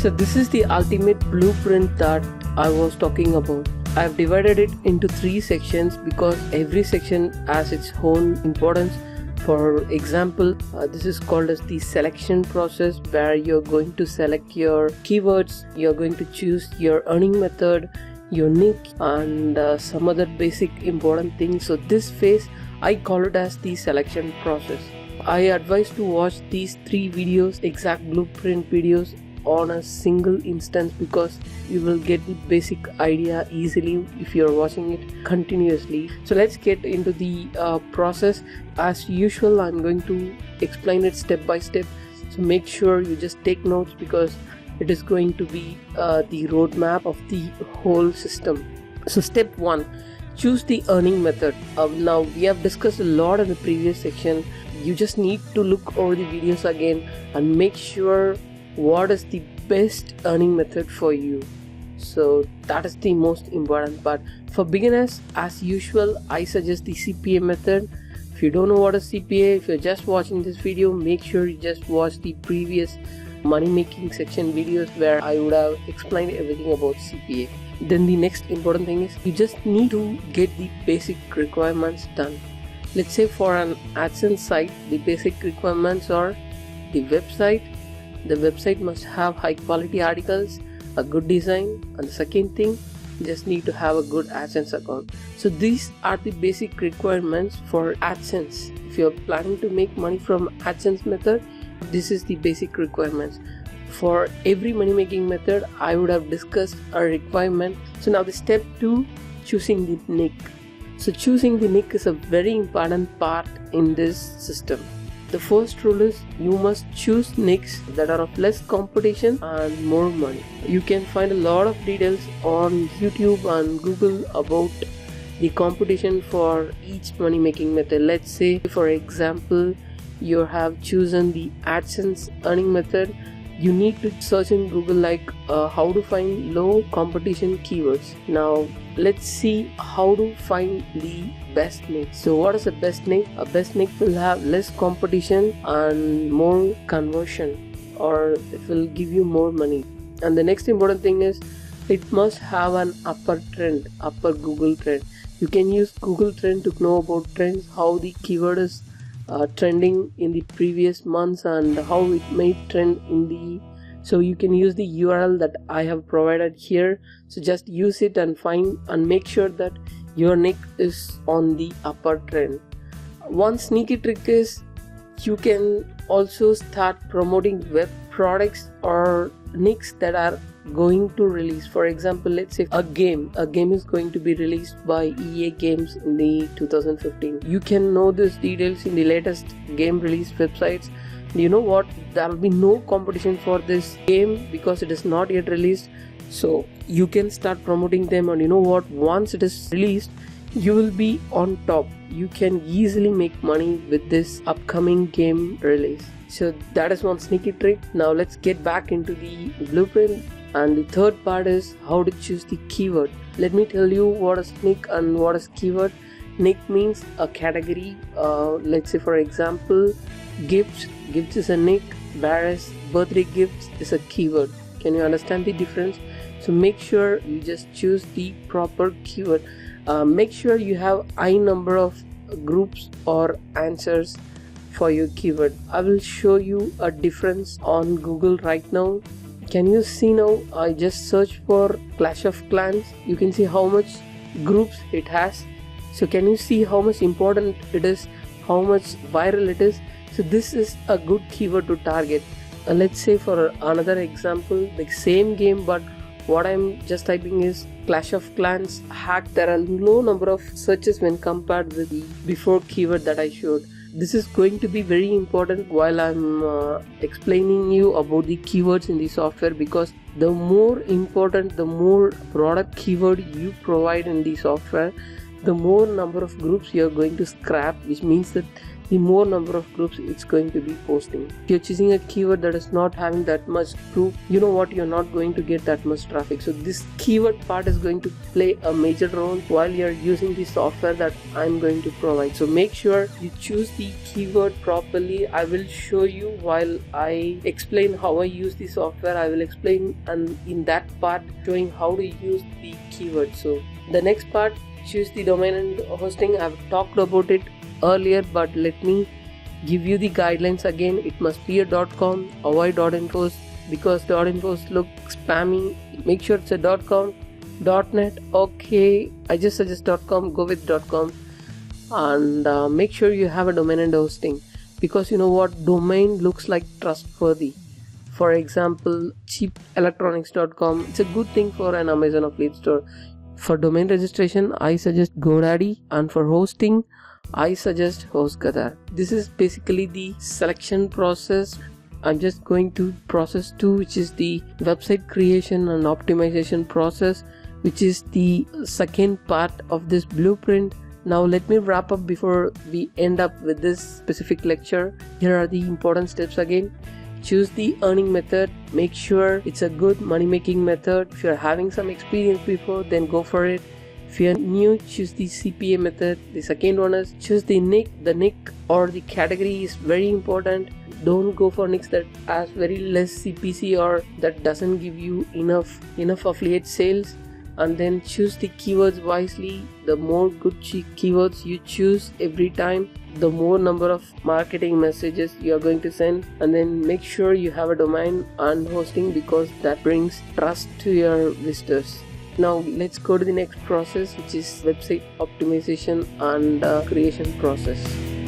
So this is the ultimate blueprint that I was talking about. I have divided it into 3 sections because every section has its own importance. For example, this is called as the selection process, where you're going to select your keywords, you're going to choose your earning method, your niche, and some other basic important things. So this phase I call it as the selection process. I advise to watch these 3 videos, exact blueprint videos, on a single instance because you will get the basic idea easily if you're watching it continuously. So let's get into the process. As usual, I'm going to explain it step by step, so make sure you just take notes because it is going to be the roadmap of the whole system. So step 1, choose the earning method. Now we have discussed a lot in the previous section. You just need to look over the videos again and make sure what is the best earning method for you. So that is the most important part. For beginners, as usual, I suggest the CPA method. If you don't know what is CPA, if you're just watching this video, make sure you just watch the previous money making section videos where I would have explained everything about CPA. Then the next important thing is you just need to get the basic requirements done. Let's say for an AdSense site, the basic requirements are the website. The website must have high quality articles, a good design, and the second thing, you just need to have a good AdSense account. So these are the basic requirements for AdSense. If you're planning to make money from AdSense method, this is the basic requirements. For every money making method, I would have discussed a requirement. So now the step 2, choosing the niche. So choosing the niche is a very important part in this system. The first rule is you must choose niches that are of less competition and more money. You can find a lot of details on YouTube and Google about the competition for each money making method. Let's say for example you have chosen the AdSense earning method. You need to search in Google like how to find low competition keywords. Now let's see how to find the best niche. So what is a best niche? A best niche will have less competition and more conversion, or it will give you more money. And the next important thing is it must have an upper Google trend. You can use Google trend to know about trends, how the keyword is trending in the previous months and how it may trend in the. So you can use the URL that I have provided here. So just use it and find and make sure that your niche is on the upper trend. One sneaky trick is you can also start promoting web products or niches that are going to release. For example, let's say a game is going to be released by EA Games in the 2015. You can know these details in the latest game release websites. You know what, there will be no competition for this game because it is not yet released. So you can start promoting them, and you know what, once it is released you will be on top. You can easily make money with this upcoming game release. So that is one sneaky trick. Now let's get back into the blueprint. And the third part is how to choose the keyword. Let me tell you what is niche and what is keyword. Niche means a category. Let's say for example gifts is a niche, whereas birthday gifts is a keyword. Can you understand the difference? So make sure you just choose the proper keyword. Make sure you have high number of groups or answers for your keyword. I will show you a difference on Google right now. Can you see now? I just searched for Clash of Clans. You can see how much groups it has. So can you see how much important it is, how much viral it is? So this is a good keyword to target. Let's say for another example, the same game, but what I'm just typing is Clash of Clans hack. There are low number of searches when compared with the before keyword that I showed. This is going to be very important while I'm explaining you about the keywords in the software, because the more important, the more product keyword you provide in the software, the more number of groups you are going to scrap, which means that the more number of groups it's going to be posting. If you're choosing a keyword that is not having that much group, you know what, you're not going to get that much traffic. So this keyword part is going to play a major role while you're using the software that I'm going to provide. So make sure you choose the keyword properly. I will show you while I explain how I use the software. I will explain, and in that part showing how to use the keyword. So the next part, choose the domain and hosting. I've talked about it earlier, but let me give you the guidelines again. It must be a .com, avoid .infos because .infos look spammy. Make sure it's a .com, .net. Okay, I just suggest .com, go with .com, and make sure you have a domain and hosting, because you know what, domain looks like trustworthy. For example, cheapelectronics.com, it's a good thing for an Amazon affiliate store. For domain registration, I suggest GoDaddy, and for hosting, I suggest HostGator. This is basically the selection process. I'm just going to process 2, which is the website creation and optimization process, which is the second part of this blueprint. Now let me wrap up before we end up with this specific lecture. Here are the important steps again. Choose the earning method. Make sure it's a good money-making method. If you're having some experience before, then go for it. If you're new, choose the CPA method. The second one is choose the nick. The nick or the category is very important. Don't go for nicks that has very less CPC or that doesn't give you enough affiliate sales. And then choose the keywords wisely. The more good keywords you choose every time, the more number of marketing messages you are going to send. And then make sure you have a domain and hosting, because that brings trust to your visitors. Now let's go to the next process, which is website optimization and creation process.